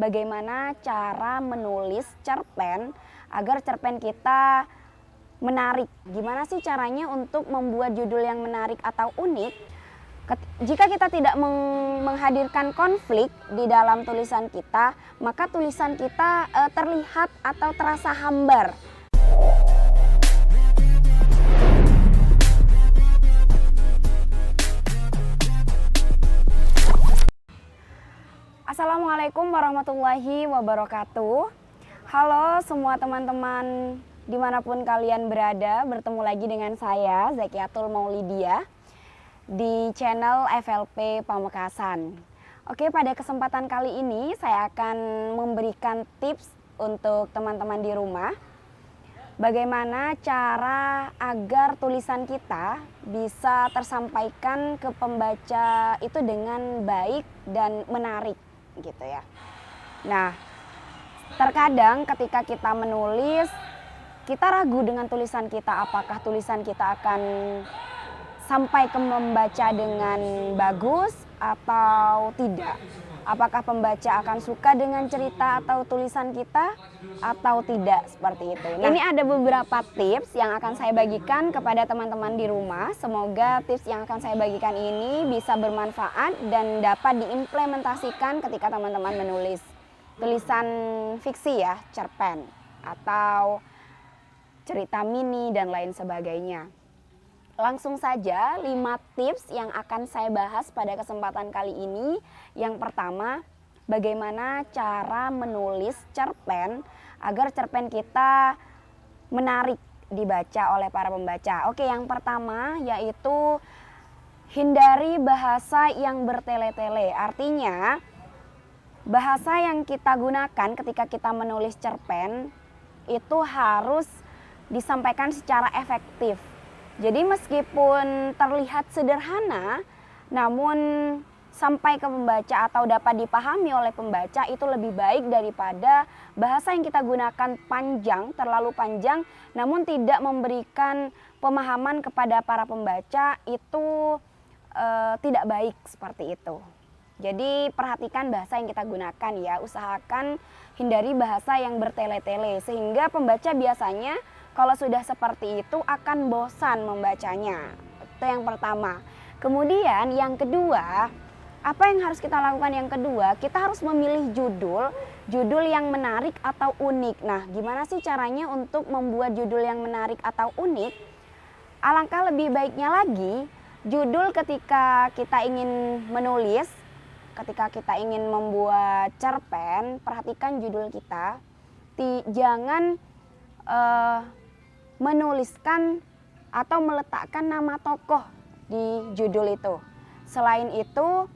bagaimana cara menulis cerpen agar cerpen kita menarik. Gimana sih caranya untuk membuat judul yang menarik atau unik? Jika kita tidak menghadirkan konflik di dalam tulisan kita, maka tulisan kita terlihat atau terasa hambar. Assalamualaikum warahmatullahi wabarakatuh. Halo semua teman-teman dimanapun kalian berada, bertemu lagi dengan saya Zakiatul Maulidia di channel FLP Pamekasan. Oke, pada kesempatan kali ini saya akan memberikan tips untuk teman-teman di rumah. Bagaimana cara agar tulisan kita bisa tersampaikan ke pembaca itu dengan baik dan menarik gitu ya. Nah, terkadang ketika kita menulis, kita ragu dengan tulisan kita, apakah tulisan kita akan sampai ke membaca dengan bagus atau tidak. Apakah pembaca akan suka dengan cerita atau tulisan kita atau tidak, seperti itu. Nah, ini ada beberapa tips yang akan saya bagikan kepada teman-teman di rumah. Semoga tips yang akan saya bagikan ini bisa bermanfaat dan dapat diimplementasikan ketika teman-teman menulis tulisan fiksi ya, cerpen atau cerita mini dan lain sebagainya. Langsung saja 5 tips yang akan saya bahas pada kesempatan kali ini. Yang pertama, bagaimana cara menulis cerpen agar cerpen kita menarik dibaca oleh para pembaca. Oke, yang pertama yaitu hindari bahasa yang bertele-tele. Artinya, bahasa yang kita gunakan ketika kita menulis cerpen itu harus disampaikan secara efektif. Jadi meskipun terlihat sederhana, namun sampai ke pembaca atau dapat dipahami oleh pembaca itu lebih baik daripada bahasa yang kita gunakan panjang, terlalu panjang, namun tidak memberikan pemahaman kepada para pembaca itu tidak baik seperti itu. Jadi perhatikan bahasa yang kita gunakan ya, usahakan hindari bahasa yang bertele-tele sehingga pembaca biasanya kalau sudah seperti itu akan bosan membacanya. Itu yang pertama. Kemudian yang kedua, apa yang harus kita lakukan yang kedua? Kita harus memilih judul yang menarik atau unik. Nah, gimana sih caranya untuk membuat judul yang menarik atau unik? Alangkah lebih baiknya lagi, judul ketika kita ingin menulis, ketika kita ingin membuat cerpen, perhatikan judul kita. Jangan menuliskan atau meletakkan nama tokoh di judul itu. Selain itu,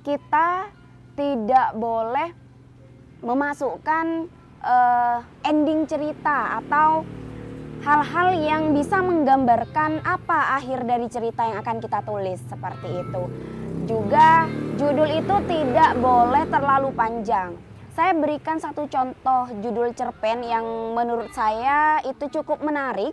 kita tidak boleh memasukkan ending cerita atau hal-hal yang bisa menggambarkan apa akhir dari cerita yang akan kita tulis, seperti itu. Juga judul itu tidak boleh terlalu panjang. Saya berikan satu contoh judul cerpen yang menurut saya itu cukup menarik.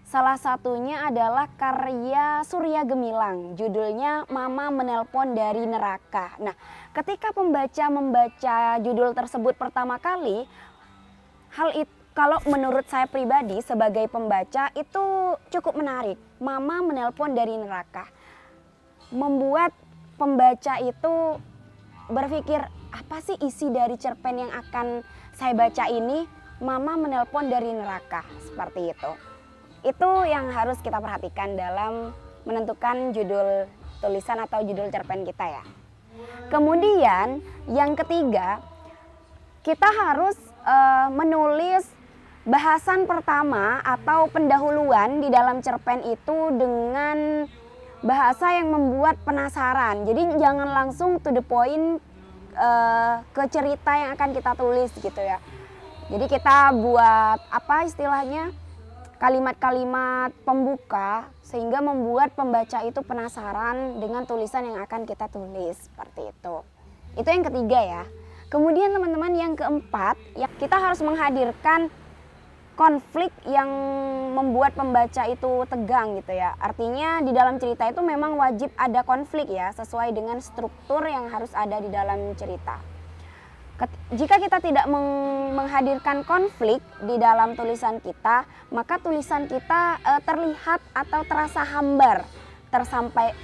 Salah satunya adalah karya Surya Gemilang, judulnya Mama Menelpon dari Neraka. Nah, ketika pembaca membaca judul tersebut pertama kali, hal itu kalau menurut saya pribadi sebagai pembaca itu cukup menarik. Mama Menelpon dari Neraka membuat pembaca itu berpikir, apa sih isi dari cerpen yang akan saya baca ini? Mama menelpon dari neraka, seperti itu. Itu yang harus kita perhatikan dalam menentukan judul tulisan atau judul cerpen kita ya. Kemudian yang ketiga, kita harus menulis bahasan pertama atau pendahuluan di dalam cerpen itu dengan bahasa yang membuat penasaran. Jadi jangan langsung to the point ke cerita yang akan kita tulis gitu ya. Jadi kita buat apa istilahnya, kalimat-kalimat pembuka sehingga membuat pembaca itu penasaran dengan tulisan yang akan kita tulis, seperti itu. Itu yang ketiga ya. Kemudian teman-teman yang keempat, ya kita harus menghadirkan konflik yang membuat pembaca itu tegang gitu ya. Artinya di dalam cerita itu memang wajib ada konflik ya, sesuai dengan struktur yang harus ada di dalam cerita. Jika kita tidak menghadirkan konflik di dalam tulisan kita, maka tulisan kita terlihat atau terasa hambar,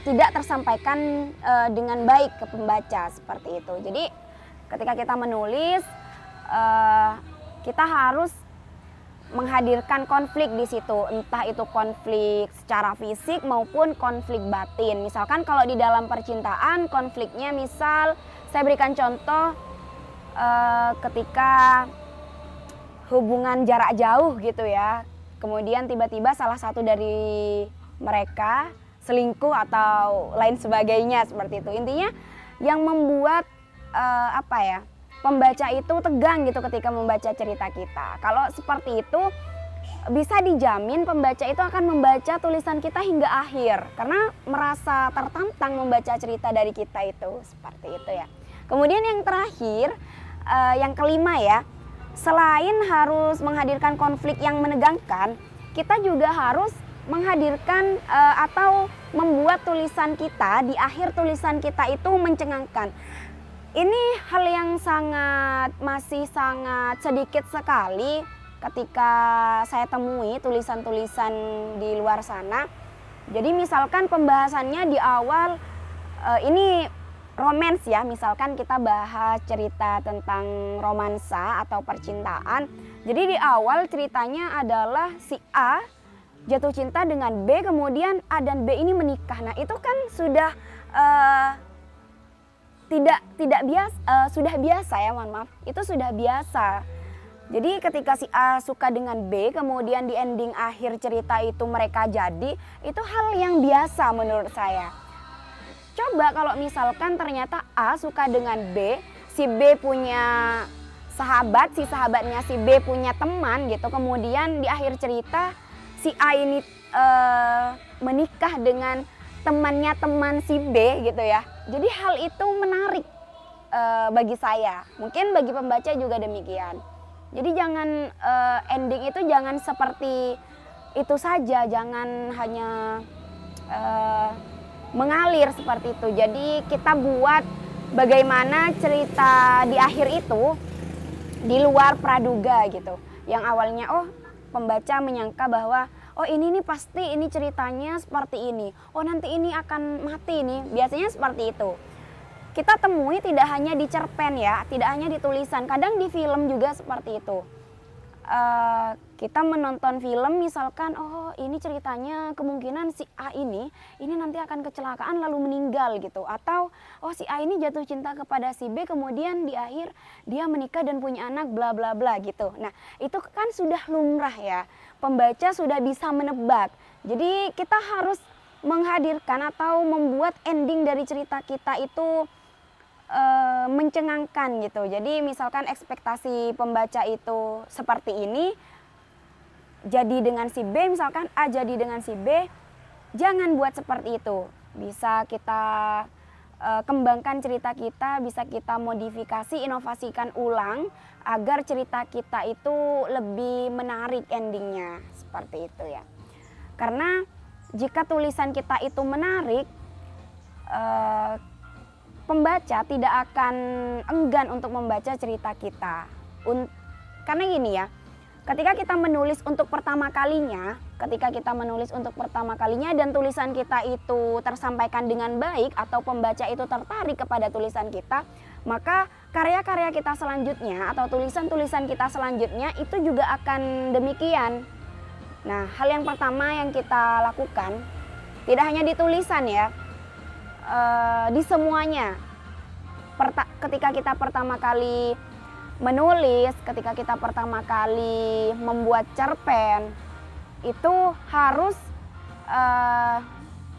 tidak tersampaikan dengan baik ke pembaca, seperti itu. Jadi ketika kita menulis, kita harus menghadirkan konflik di situ, entah itu konflik secara fisik maupun konflik batin. Misalkan kalau di dalam percintaan, konfliknya misal saya berikan contoh ketika hubungan jarak jauh gitu ya, kemudian tiba-tiba salah satu dari mereka selingkuh atau lain sebagainya, seperti itu. Intinya yang membuat pembaca itu tegang gitu ketika membaca cerita kita. Kalau seperti itu bisa dijamin pembaca itu akan membaca tulisan kita hingga akhir karena merasa tertantang membaca cerita dari kita itu, seperti itu ya. Kemudian yang terakhir, yang kelima ya, selain harus menghadirkan konflik yang menegangkan, kita juga harus menghadirkan atau membuat tulisan kita, di akhir tulisan kita itu mencengangkan. Ini hal yang masih sangat sedikit sekali ketika saya temui tulisan-tulisan di luar sana. Jadi misalkan pembahasannya di awal ini romance ya, misalkan kita bahas cerita tentang romansa atau percintaan. Jadi di awal ceritanya adalah si A jatuh cinta dengan B, kemudian A dan B ini menikah. Nah itu kan sudah tidak biasa, sudah biasa ya, mohon maaf, itu sudah biasa. Jadi ketika si A suka dengan B, kemudian di ending akhir cerita itu mereka jadi, itu hal yang biasa menurut saya. Coba kalau misalkan ternyata A suka dengan B, si B punya sahabat, si sahabatnya si B punya teman gitu, kemudian di akhir cerita si A ini menikah dengan temannya teman si B gitu ya. Jadi hal itu menarik bagi saya, mungkin bagi pembaca juga demikian. Jadi jangan ending itu jangan seperti itu saja, jangan hanya mengalir seperti itu. Jadi kita buat bagaimana cerita di akhir itu di luar praduga gitu. Yang awalnya pembaca menyangka bahwa ini nih pasti ini ceritanya seperti ini. Nanti ini akan mati nih. Biasanya seperti itu. Kita temui tidak hanya di cerpen ya, tidak hanya di tulisan. Kadang di film juga seperti itu. Kita menonton film misalkan ini ceritanya kemungkinan si A ini nanti akan kecelakaan lalu meninggal gitu, atau si A ini jatuh cinta kepada si B kemudian di akhir dia menikah dan punya anak bla bla bla gitu. Nah itu kan sudah lumrah ya, pembaca sudah bisa menebak. Jadi kita harus menghadirkan atau membuat ending dari cerita kita itu mencengangkan gitu. Jadi misalkan ekspektasi pembaca itu seperti ini, jadi dengan si B, misalkan A jadi dengan si B, jangan buat seperti itu. Bisa kita kembangkan cerita kita, bisa kita modifikasi, inovasikan ulang agar cerita kita itu lebih menarik endingnya, seperti itu ya. Karena jika tulisan kita itu menarik, pembaca tidak akan enggan untuk membaca cerita kita. Karena gini ya, ketika kita menulis untuk pertama kalinya dan tulisan kita itu tersampaikan dengan baik atau pembaca itu tertarik kepada tulisan kita, maka karya-karya kita selanjutnya atau tulisan-tulisan kita selanjutnya itu juga akan demikian. Nah, hal yang pertama yang kita lakukan tidak hanya di tulisan ya, di semuanya. Ketika kita pertama kali menulis, ketika kita pertama kali membuat cerpen, itu harus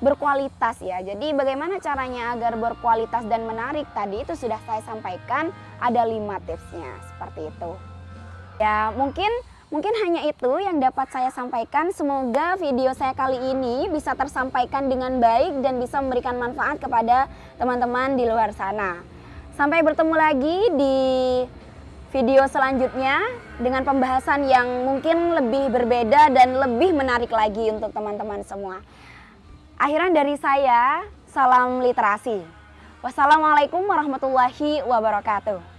berkualitas ya. Jadi bagaimana caranya agar berkualitas dan menarik, tadi itu sudah saya sampaikan, ada 5 tipsnya, seperti itu. Ya mungkin hanya itu yang dapat saya sampaikan. Semoga video saya kali ini bisa tersampaikan dengan baik dan bisa memberikan manfaat kepada teman-teman di luar sana. Sampai bertemu lagi di video selanjutnya dengan pembahasan yang mungkin lebih berbeda dan lebih menarik lagi untuk teman-teman semua. Akhiran dari saya, salam literasi. Wassalamualaikum warahmatullahi wabarakatuh.